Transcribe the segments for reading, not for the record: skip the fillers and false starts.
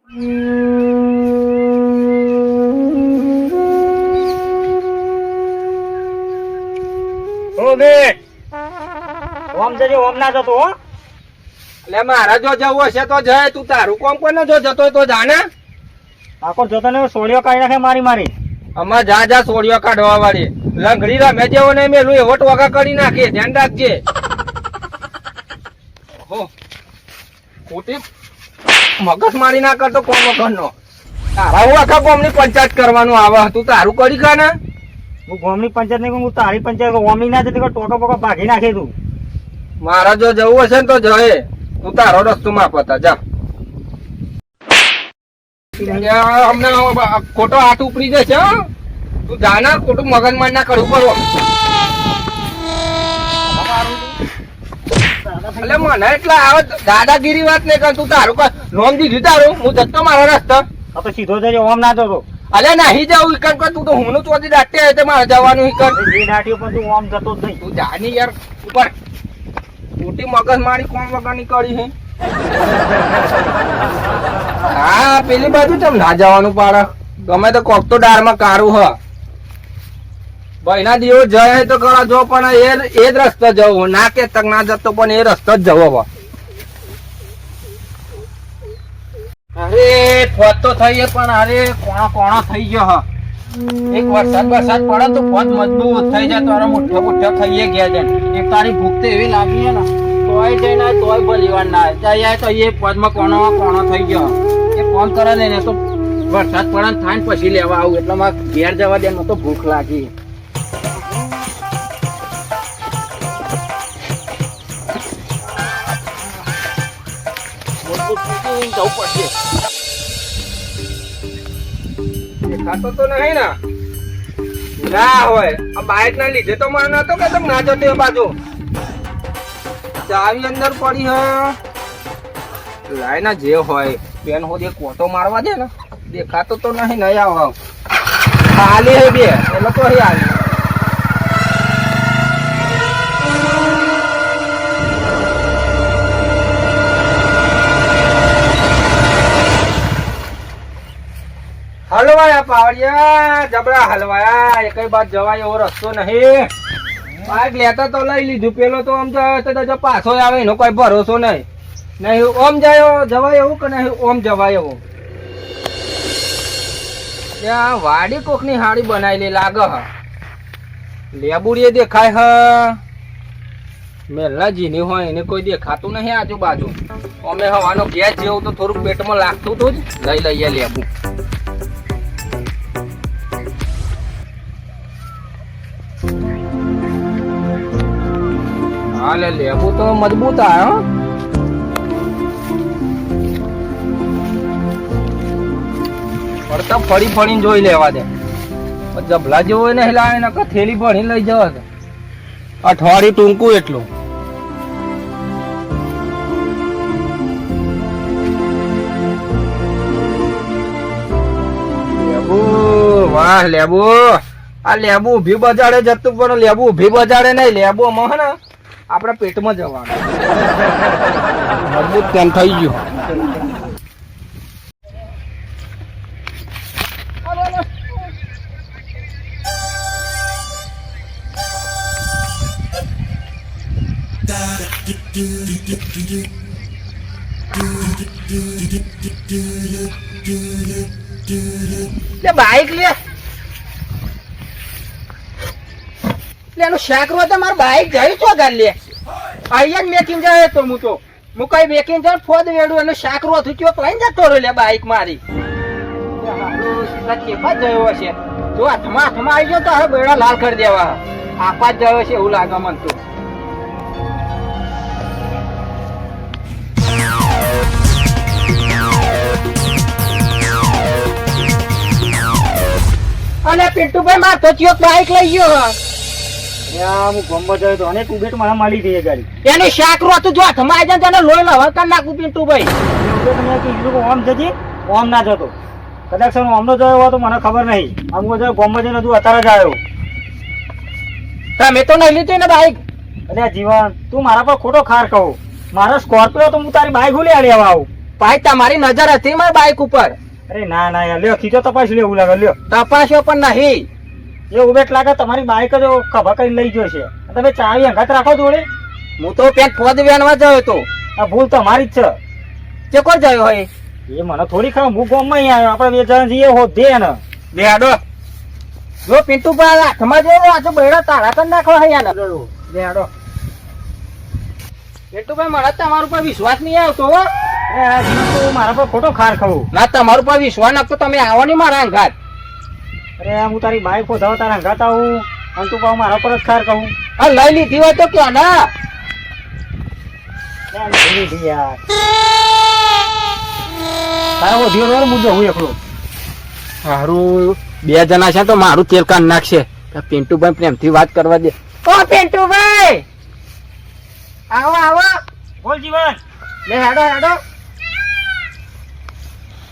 ઓમ જજે, ઓમ ના જતો હો. એટલે મારા જો જવું હશે તો જાય, તું તારું કોમ કોને જો જતો હોય તો જાને. આખો જતો ને સોળીઓ કાઢી નાખે મારી મારી. અમાર જા જા સોળીઓ કાઢવા વાળી લંગડી રમે જેવો ને મેલું એવો ટોકા કરી નાખે, ધ્યાન રાખજે. ખોટી મગજ મારી ના કરતો કોમ વગર નો. તારા હું આખા કોમ ની પંચાયત કરવાનું આવે, તું તારું કરી ખા ને. હું ગામની પંચાયત નહીં, હું તારી પંચાયત ઓમી ના જતી ટોકા બોકા ભાગી નાખે તું. મારા જો જવું હશે ને તો જય, તું તારો રસ્તો માપતા જા. અમને ખોટો હાથ ઉપડી જશે, તું જાના, ખોટું મગજ માર ના કરવું પડો. એટલે મને એટલા આવે દાદાગીરી વાત નહીં કર, તું તારું નોમ દીધું તારું, હું જતો મારો રસ્તો. તો સીધો જજે, ઓમ ના જતો. અલે નહીં જવું ઈકન કર, તું તો હું ચોથી દાટે આવે મારે જવાનું ઈકન. એ દાટીઓ પણ તું ઓમ જતો જ નહીં. તું જાની યાર ઉપર મોટી મગજ મારી કોમ વગર ની કરી હે. હા પેલી બાજુ ચમ ના જવાનું પાડે, ગમે તો કોક તો ડારમાં કારું હ. ભાઈ ના દીવો જાય તો કરો જો, પણ એ જ રસ્તો જવો ના કે તક ના જતો, પણ એ રસ્તો જ જવો. અરે ફોજ તો થઈ પણ અરે કોણો કોણો થઈ ગયો હ. એક વરસાદ પડે તો ફોજ મજબૂત થઈ જાય, તો મુઠ્ઠો મુઠ્ઠો થઈ ગયા છે. એક તારી ભૂખ તો એવી લાગી છે ને, તોય જઈને તોય ભલીવાર ના જાય તો એ ફોજમાં કોણો કોણો થઈ ગયો. એ ફોન કરે ને તો વરસાદ પડે થાય ને પછી લેવા આવું, એટલે મારે ઘેર જવા દે, તો ભૂખ લાગી. જવું પડશે. દેખાતો તો નહીં ને, ના હોય આ બાઇક ના લીધે તો મને નતો કે તમે ના જતો એ બાજુ. ચાવી અંદર પડી હ, લાય ના જે હોય બેન હોદ એક કોટો મારવા દે ને. દેખાતો તો નહીં આવ ખાલી હે બે એટલે તો અહીં આવી. હલવાયા પાવડિયા, જબરા હલવાયા, એકઈ બાદ જવાય એવો રસ્તો નહીં. બાઈક લેતા તો લઈ લીધું, પેલો તો આમ તો પાછો આવે એનો કોઈ ભરોસો નહીં. નહીં ઓમ જવાય એવું કે નહીં ઓમ જવાય એવું. ત્યાં વાડી કોક ની હાડી બનાવેલી લાગે હ, લેબુડીએ દેખાય હ. મેલા જીની હોય એને કોઈ દેખાતું નહીં આજુબાજુ. અમે હવાનો ગેસ જેવું તો થોડુંક પેટમાં લાગતું હતું જ લઈ લઈએ લેબુ. હા લેબુ તો મજબૂત આવ્યો. પડતા ફરી ફરીને જોઈ લેવા દે, જબલા જેવો ને હિલાવે ને થેલી ભણી લઈ જવા દે. અઠવાડિયું ટૂંકું એટલું. લેબુ વાહ લેબુ, આ લેબુ ઉભી બજાડે જતું, પણ લેબુ ઉભી બજાડે નહીં, લેબુ માં ને આપડા પેટમાં જવાનું મજબૂત તેમ થઈ ગયું. બાઈક લે એનું શાક રો તો મારું બાઈક જાય છો ગાલ લે અહીંયા જ મેકીને જાય તો હું કઈ મેકીને જાય ફોદ વેડું એનું શાક રો હતું ચોક લઈને જતો રહ્યો લે બાઈક મારી. કેપા જયો હશે જો હાથમાં આવી ગયો તો હવે બેડા લાલ કરી દેવા. આપા જ ગયો છે એવું લાગે મને તો. અને પિન્ટુભાઈ માર તો ચોક બાઈક લઈ ગયો. હું ગમવા જયો તો અને તું મને મળી ગઈ ગાડી. એનું શાક રો હતું જો હાથમાં આવી જાય લોહી લવા કરી નાખું પિન્ટુભાઈ. તમે કીધું ઓમ જજે, ઓમ ના જતો. કદાચ ઓમનો જયો હોય તો મને ખબર નહીં. આમ ગમવા જઈને તું અત્યારે જ આવ્યો. તમે તો નહીં લીધી ને બાઈક. અરે જીવન તું મારા પર ખોટો ખાર કહું. મારો સ્કોર્પિયો તો હું તારી બાઈક ભૂલી લેવા આવું. ભાઈ તમારી નજર હતી મારી બાઈક ઉપર. અરે ના ના યાર, લ્યો ખીચો તપાસ લ્યો, એવું લાગે લ્યો. તપાસ્યો પણ નહીં. એ ઉભેટ લાગે તમારી બાઈક જ ખભા કરીને લઈ ગયો છે. તમે ચાવી હંગાત રાખો જોડે. હું તો પેન્ટ ફોદ વેણવા ગયો તો. આ ભૂલ તમારી જ છે. તે કોઈ ગયો હોય? એ મને થોડી ખબર, હું ગામમાં અહીં આવ્યો, આપણે બે જણ જઈએ હો દે ને. બે હાડો જો પિન્ટુભાઈ હાથમાં જેવો આ તો બૈડા તારા કરી નાખવા હૈયા ને. બે હાડો. પિન્ટુભાઈ મને તમારા ઉપર વિશ્વાસ નહીં આવતો હો. અરે આ જીવન તો મારા પર ખોટો ખાર ખાવું. ના તમારા ઉપર વિશ્વાસ નાખતો તમે આવો નહીં મારા અંગાત. અરે હું તારી બાઈક પોધાવ તારા હંગાત આવું અને તું પાછું મારા પર જ ખાર ખાવું. આ લઈ લીધી હોય તો ક્યાં ના યાર તારા વધ્યો વાર મુદ્દો હું એકલો. સારું બે જણા છે તો મારું તેલ કાન નાખશે. પિન્ટુભાઈ પ્રેમથી વાત કરવા દે. ઓ પિન્ટુભાઈ આવો આવો. બોલ જીવન. લે હેડો હેડો.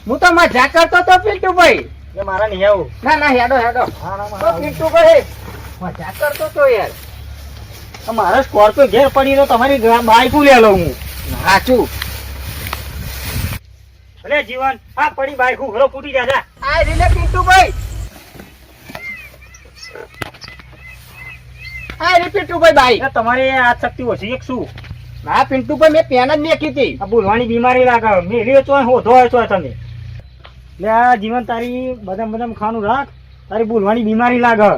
હું તો મજાક કરતો તો પિન્ટુભાઈ. એ મારા નહીં આવું. ના ના હેડો હેડો. હા ના ઓ મારા પિન્ટુભાઈ મજાક કરતો તો યાર. મારા સ્કોર્પિયો ઘેર પડી તો તમારી બાઈક લે લઉં હું. સાચું. અરે જીવન આ પડી બાઈક હું ઘરો ફૂટી જા જા. આ રીલે પિન્ટુભાઈ. આ રે પિન્ટુભાઈ બાઈ. એ તમારે આ શક્તિ ઓછી એક શું? ના પિન્ટુભાઈ મેં પેન જ મેકી હતી. આ બોલવાની બીમારી લાગે મેલી ચોય હોધો હોય ચોય તમે. એટલે આ જીવન તારી બદામ બદામ ખાવાનું રાખ, તારી બોલવાની બીમારી લાગે.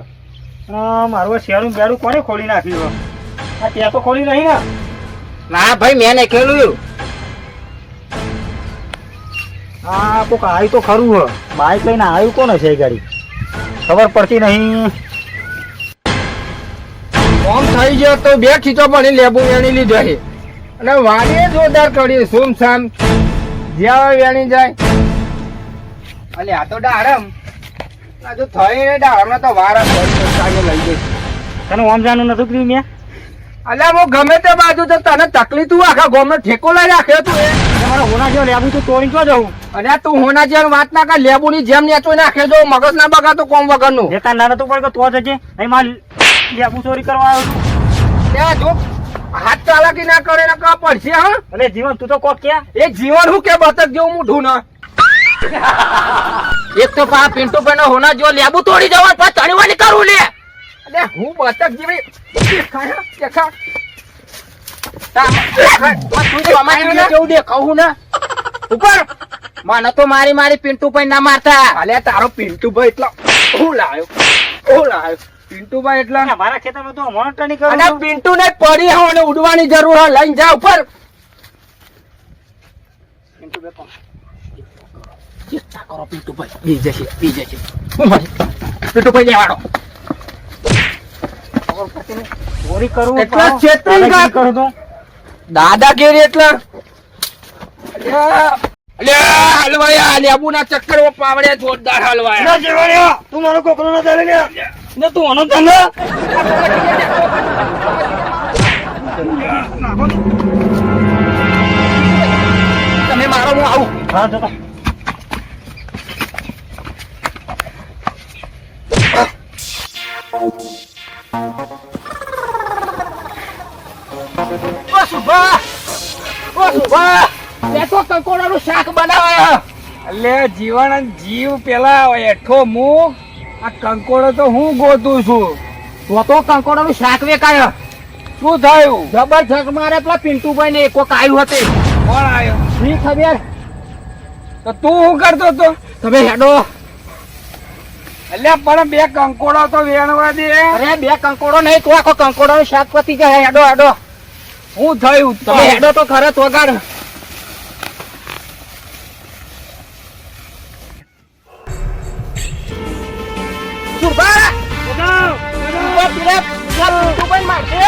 અને મારું શેરું બેડું કોને ખોલી નાખ્યું? આ ત્યાં તો ખોલી નહીં ને. ના ભાઈ મેં નહીં ખેલું. આ કોક આવ્યું તો ખરું હ. બાઈક લઈને આવ્યું કોને છે એ ગાડી? ખબર પડતી નહીં. કોમ થઈ ગયો તો બે ખીચો પણ લેબુ વેણી લીધો છે અને વાડીએ જોરદાર કરી સોમ સામ જ્યાં વેણી જાય. અલે આ તો ડાળમ આ તો થઈ ને ડાળમ તો વારા લઈ ગઈ. તને ઓમ જાનું નતું કર્યું મેં? અલ્યા હું ગમે તે બાજુ તો તને તકલીફ તું આખા ગામનો ઠેકો લઈ રાખ્યો તું. મારા હોના જેવો લેવું તું તોડી ક્યાં જવું? અને તું હોના જેમ વાત ના કર. લેબુ ની જેમ નેચો નાખે જો મગજ ના બગાતો કોમ વગર નું. લેતા ના નતું પડે તો જજે. અહીં માર લેવું ચોરી કરવા આવ્યો છું. ત્યાં જો હાથ ચાલાકી ના કરે ને કા પડશે. હા અરે જીવન તું તો કોક ક્યાં? એક જીવન હું કે બતક જેવું મોઢું ના. એક તો પા પિન્ટુ ભાઈ નો હોના જો લેબુ તોડી જવા પછી ચણવાની કરું લે. અરે હું બતક જેવી દેખા જેવું દેખાવું ને ઉપર મને તો મારી મારી પિન્ટુભાઈ ના મારતા. અલે તારો પિન્ટુભાઈ એટલો હું લાવ્યો પિન્ટુભાઈ એટલા મારા ખેતરમાં તો મોનોટરી કરું અને છું. પિન્ટુ ને પડી હોય ને ઉડવાની જરૂર હોય લઈને જા ઉપર. ચેષ્ટા કરો પિન્ટુભાઈ બી જશે પિન્ટુભાઈ લેવાડો. ચોરી કરું એટલા પાછો છેતરી દાદાગીરી ગયા. કરું તો દાદાગીરી એટલે હલવાયા લેબુ ના ચક્કર પાવડે જોરદાર હલવાયા. ના જીવન તું મારો કોકરો ના ચાલે ને તું આનો ચાલે. તમે મારો હું આવું. હા જતા. ઓ સુભા તે તો કંકોડાનું શાક બનાવાય. એટલે જીવન જીવ પેલા એઠો હું આ કંકોડો તો હું ગોતું છું. તો કંકોડાનું શાક વેકાય. શું થયું? જબરજસ્ત મારે પેલા પિન્ટુભાઈ ને કોક આવ્યું હતું. કોણ આવ્યો? ની ખબર. તો તું શું કરતો તો? તમે હેડો. એટલે પણ બે કંકોડો તો વેણવા દે. અરે બે કંકોડો નહીં તો આખો કંકોડાનું શાક પતી જાય. હેડો હેડો શું થયું? તમે હેડો તો ખરે વગાડ. સુભા પેલા પિન્ટુભાઈ મારશે.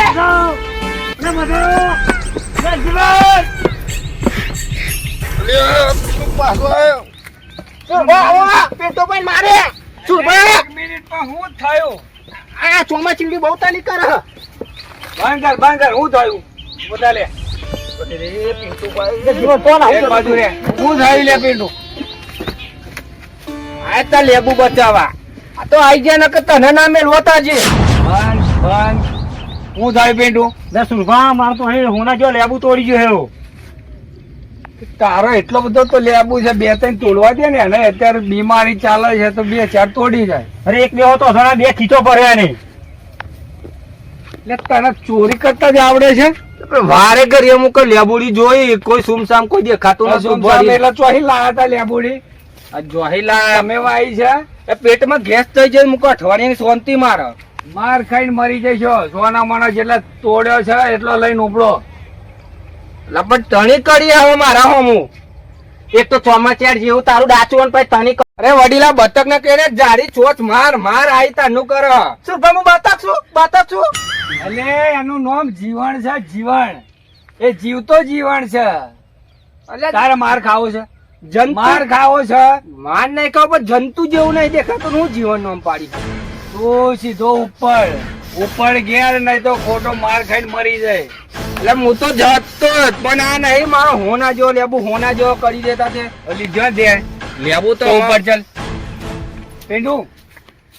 પિન્ટુભાઈ મારે. સુભા એક મિનિટમાં શું થયું? આ ચોમાચીંડી બહુ તાલી કરે. બંધ શું થયું? બધા લે જીવન તો ના એક બાજુ રે. શું થયું લે પિન્ટુ? આ તા લેબુ બચાવા આ તો આઈ ગયા નકર તને ના મેલવતા છે. બંધ શું થયું પિન્ટુ? દસ રૂપિયા માર તો હે હોના જો લેબુ તોડી ગયો હેવો. તારો એટલો બધો તો લેબુ છે, 2-3 તોડવા દે ને. અને અત્યારે બીમારી ચાલે છે તો 2-4 તોડી જાય. અરે એક બે તો ઘણા 2 ખીચો ભર્યા નહીં. એટલે તને ચોરી કરતા જ આવડે છે? વારે ઘડીએ અમુક લેબુડી જોઈ, કોઈ સુમસામ કોઈ દેખાતું નથી. સુમસામ એટલે ચોહી લાયા તા લેબુડી? આ જોહીલા તમે વાઈ છે? એ પેટમાં ગેસ થઈ જાય, મુકો અઠવાડિયાની શાંતિ મારે. માર ખાઈને મરી જશો. સોના મોના જેટલા તોડ્યો છે એટલો લઈને ઉપડો. લપટ તણી કરી હવે મારા હોમું. એક તો ચોમાચાર જેવું તારું ડાચું પછી તણી અરે વડીલા બતક ને કહે જાડી ચોચ માર માર આઈ તાનું કર. શું ભાઈ હું બતક છું? એટલે એનું નામ જીવન છે, જીવન. એ જીવતો જીવન છે. એટલે તારે માર ખાવો છે? જંતુ માર ખાવો છે? માર નહીં ખાવ પણ જંતુ જેવું નહીં દેખાતું, હું જીવન નામ પાડી. તું સીધો ઉપર ઘેર, નહીં તો ખોટો માર ખાઈને મરી જાય. એટલે હું તો જતો જ, પણ આ નહીં મારો હોના જેવો લેબુ હોના જેવો કરી દેતા છે. લીધો દે લેબુ તો તો ઉપર ચાલ. પિંડુ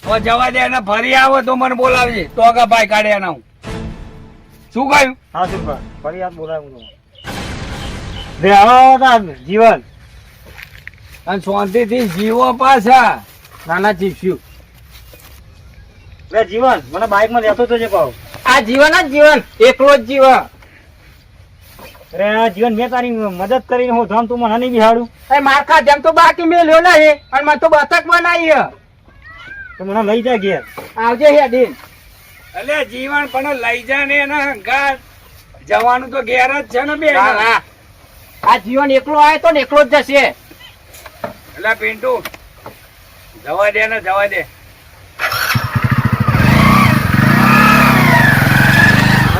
તો જવા દે ને, ફરી આવો તો મને બોલાવજે. તો આગા ભાઈ કાઢે એના હું. શું કહ્યું? હા સુરભા, ફરી યાદ બોલાવું રે. આવો તા જીવન. અને શાંતિથી જીવો પાછા. નાના જીવશું રે જીવન, મને બાઇક માં લેતો તો છે પાવ. આ જીવન જ જીવન, એકલો જ જીવન. અરે આ જીવન, મેં તારી મદદ કરીને હું ધામ તું મને નહીં બિહાડું. એ માર ખા જેમ તો બાકી મેલ્યો નહીં, અને મને તો બતક બનાવી. તો મને લઈ જા ઘેર. આવજે હેડીન. એટલે જીવન પણ લઈ જા ને એના હંગાત. જવાનું તો ઘેર જ છે ને બે. આ જીવન એકલો આવે તો ને એકલો જ જશે. એટલે પિન્ટુ જવા દે ને, જવા દે.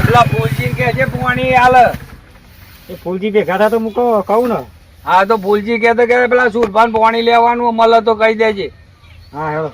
પેલા ફૂલજી કે છે પાણી હાલ. એ ફૂલજી ભેગા થા તો હું કહું ને. હા તો ફૂલજી કે પેલા સુરભાન પાણી લેવાનું મળે તો કહી દેજે. હા હેલો.